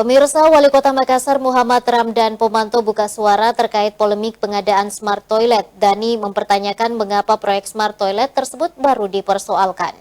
Pemirsa, Wali Kota Makassar Muhammad Ramdan Pomanto buka suara terkait polemik pengadaan Smart Toilet. Dani mempertanyakan mengapa proyek Smart Toilet tersebut baru dipersoalkan.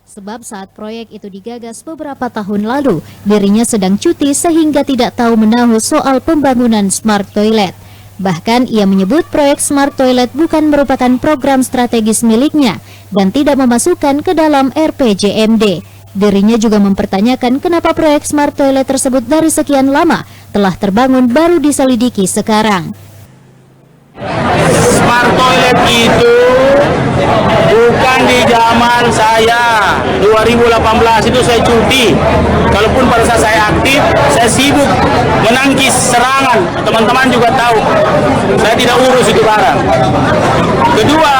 Sebab saat proyek itu digagas beberapa tahun lalu, dirinya sedang cuti sehingga tidak tahu menahu soal pembangunan Smart Toilet. Bahkan ia menyebut proyek Smart Toilet bukan merupakan program strategis miliknya dan tidak memasukkan ke dalam RPJMD. Dirinya juga mempertanyakan kenapa proyek Smart Toilet tersebut dari sekian lama telah terbangun baru diselidiki sekarang. Smart Toilet itu bukan di zaman saya 2018 itu saya cuti. Kalaupun pada saat saya aktif, saya sibuk menangkis serangan. Teman-teman juga tahu, saya tidak urus itu barang. Kedua,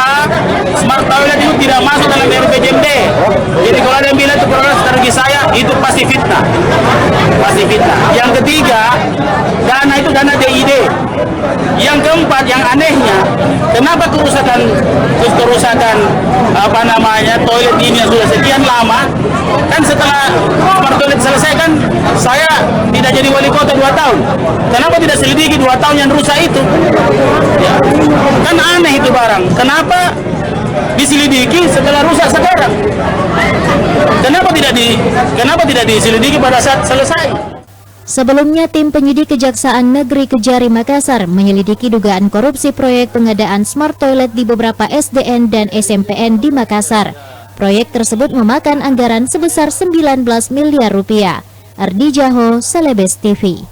Smart Toilet itu tidak masuk dalam RPJMD. Jadi kalau ada yang bilang itu program strategi saya, itu pasti fitnah. Pasti fitnah. Yang ketiga, dana itu dana DID. Yang keempat, yang anehnya, kenapa kerusakan toilet ini yang sudah sekian lama, kan setelah Smart Toilet selesai kan saya tidak jadi wali kota 2 tahun. Kenapa tidak selidiki 2 tahun yang rusak itu? Ya. Kan aneh itu barang. Kenapa diselidiki setelah rusak sekarang? Kenapa tidak diselidiki pada saat selesai? Sebelumnya, tim penyidik Kejaksaan Negeri Kejari Makassar menyelidiki dugaan korupsi proyek pengadaan Smart Toilet di beberapa SDN dan SMPN di Makassar. Proyek tersebut memakan anggaran sebesar 19 miliar rupiah. Ardi Jaho, Celebes TV.